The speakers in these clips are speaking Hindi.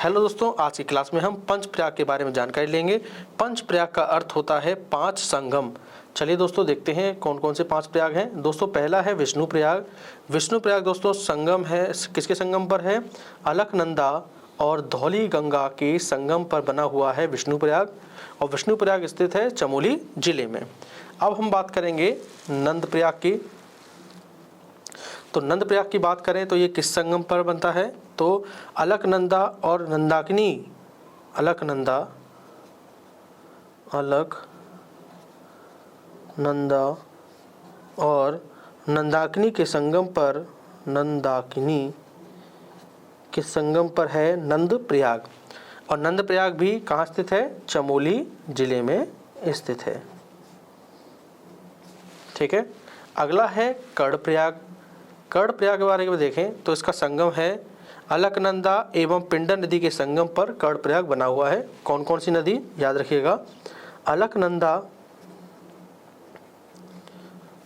हेलो दोस्तों, आज की क्लास में हम पंच प्रयाग के बारे में जानकारी लेंगे। पंच प्रयाग का अर्थ होता है 5 संगम। चलिए दोस्तों देखते हैं कौन कौन से 5 प्रयाग हैं। दोस्तों पहला है विष्णु प्रयाग। विष्णु प्रयाग दोस्तों संगम है, किसके संगम पर है? अलकनंदा और धौली गंगा के संगम पर बना हुआ है विष्णु प्रयाग, और विष्णु प्रयाग स्थित है चमोली जिले में। अब हम बात करेंगे नंद प्रयाग की। तो नंद प्रयाग की बात करें तो ये किस संगम पर बनता है? तो अलकनंदा और नंदाकिनी, अलकनंदा, अलकनंदा और नंदाकिनी के संगम पर, नंदाकिनी के संगम पर है नंद प्रयाग। और नंद प्रयाग भी कहाँ स्थित है? चमोली जिले में स्थित है। ठीक है। अगला है कर्ण प्रयाग। कर्ण प्रयाग के बारे में देखें तो इसका संगम है अलकनंदा एवं पिंडर नदी के संगम पर कर्ण प्रयाग बना हुआ है। कौन कौन सी नदी? याद रखिएगा, अलकनंदा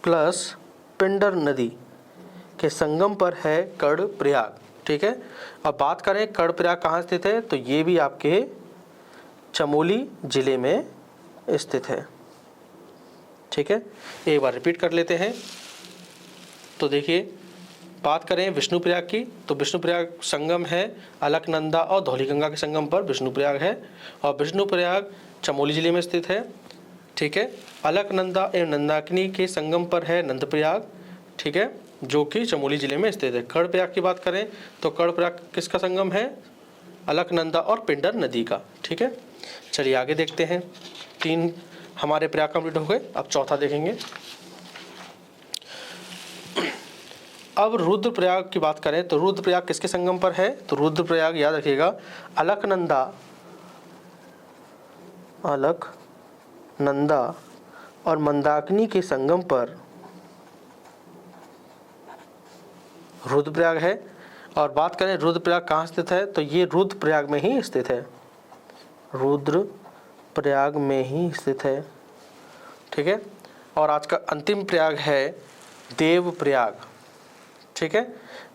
प्लस पिंडर नदी के संगम पर है कर्ण प्रयाग। ठीक है। अब बात करें कर्ण प्रयाग कहाँ स्थित है, तो ये भी आपके चमोली जिले में स्थित है। ठीक है, एक बार रिपीट कर लेते हैं। तो देखिए, बात करें विष्णु प्रयाग की, तो विष्णु प्रयाग संगम है अलकनंदा और धौलीगंगा के संगम पर विष्णु प्रयाग है, और विष्णु प्रयाग चमोली जिले में स्थित है। ठीक है। अलकनंदा एवं नंदाकिनी के संगम पर है नंद प्रयाग, ठीक है, जो कि चमोली जिले में स्थित है। कर्ण प्रयाग की बात करें तो कर्ण प्रयाग किसका संगम है? अलकनंदा और पिंडर नदी का। ठीक है। चलिए आगे देखते हैं। 3 हमारे प्रयाग कंप्लीट हो गए, अब चौथा देखेंगे। अब रुद्र प्रयाग की बात करें तो रुद्र प्रयाग किसके संगम पर है? तो रुद्र प्रयाग याद रखिएगा, अलकनंदा, अलकनंदा और मंदाकिनी के संगम पर रुद्र प्रयाग है। और बात करें रुद्र प्रयाग कहाँ स्थित है, तो ये रुद्र प्रयाग में ही स्थित है, रुद्र प्रयाग में ही स्थित है। ठीक है। और आज का अंतिम प्रयाग है देव प्रयाग। ठीक है।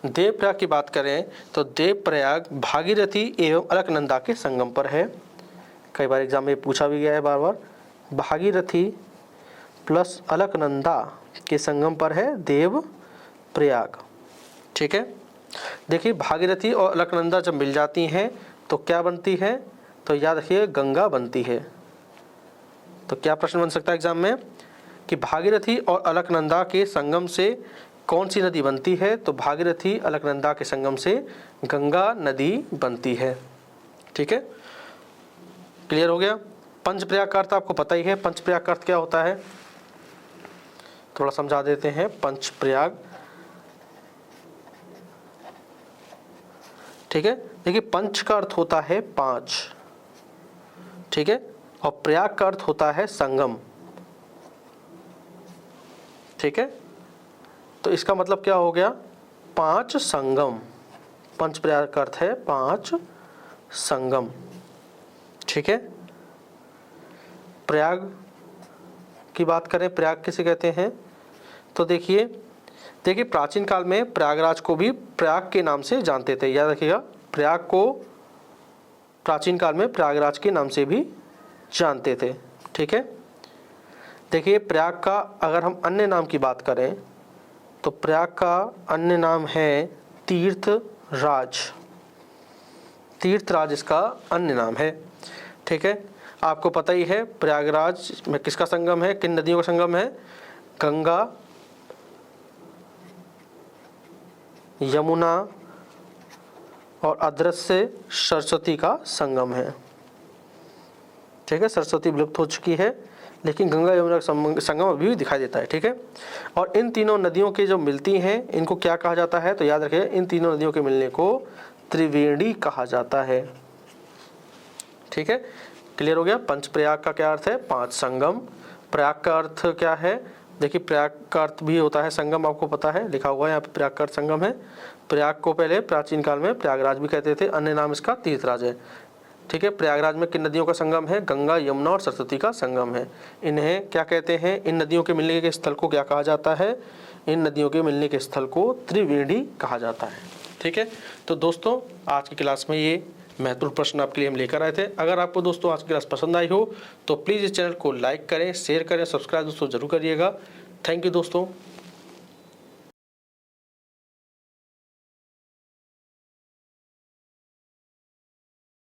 देव प्रयाग की बात करें तो देव प्रयाग भागीरथी एवं अलकनंदा के संगम पर है। कई बार एग्जाम में पूछा भी गया है बार बार। भागीरथी प्लस अलकनंदा के संगम पर है देव प्रयाग। ठीक है। देखिए, भागीरथी और अलकनंदा जब मिल जाती हैं तो क्या बनती है? तो याद रखिए, गंगा बनती है। तो क्या प्रश्न बन सकता है एग्जाम में कि भागीरथी और अलकनंदा के संगम से कौन सी नदी बनती है? तो भागीरथी अलकनंदा के संगम से गंगा नदी बनती है। ठीक है, क्लियर हो गया। पंच प्रयाग का अर्थ आपको पता ही है। पंच प्रयाग का अर्थ क्या होता है, थोड़ा समझा देते हैं। पंच प्रयाग, ठीक है, देखिए पंच का अर्थ होता है 5, ठीक है, और प्रयाग का अर्थ होता है संगम। ठीक है, तो इसका मतलब क्या हो गया? 5 संगम। पंच प्रयाग का अर्थ है 5 संगम। ठीक है। प्रयाग की बात करें, प्रयाग किसे कहते हैं? तो देखिए प्राचीन काल में प्रयागराज को भी प्रयाग के नाम से जानते थे। याद रखिएगा, प्रयाग को प्राचीन काल में प्रयागराज के नाम से भी जानते थे। ठीक है। देखिए, प्रयाग का अगर हम अन्य नाम की बात करें तो प्रयाग का अन्य नाम है तीर्थराज। तीर्थराज इसका अन्य नाम है। ठीक है। आपको पता ही है प्रयागराज में किसका संगम है, किन नदियों का संगम है? गंगा, यमुना और अदृश्य सरस्वती का संगम है। ठीक है, सरस्वती विलुप्त हो चुकी है लेकिन गंगा यमुना का संगम अभी भी दिखाई देता है। ठीक है। और इन तीनों नदियों के जो मिलती हैं इनको क्या कहा जाता है? तो याद रखिए, इन तीनों नदियों के मिलने को त्रिवेणी कहा जाता है। ठीक है, क्लियर हो गया। पंच प्रयाग का क्या अर्थ है? 5 संगम। प्रयाग का अर्थ क्या है? देखिए, प्रयाग का अर्थ भी होता है संगम, आपको पता है, लिखा हुआ है यहाँ पे प्रयाग का अर्थ संगम है। प्रयाग को पहले प्राचीन काल में प्रयागराज भी कहते थे, अन्य नाम इसका तीर्थराज है। ठीक है। प्रयागराज में किन नदियों का संगम है? गंगा, यमुना और सरस्वती का संगम है। इन्हें क्या कहते हैं? इन नदियों के मिलने के स्थल को क्या कहा जाता है? इन नदियों के मिलने के स्थल को त्रिवेणी कहा जाता है। ठीक है। तो दोस्तों, आज की क्लास में ये महत्वपूर्ण प्रश्न आपके लिए हम लेकर आए थे। अगर आपको दोस्तों आज की क्लास पसंद आई हो तो प्लीज़ इस चैनल को लाइक करें, शेयर करें, सब्सक्राइब दोस्तों जरूर करिएगा। थैंक यू दोस्तों।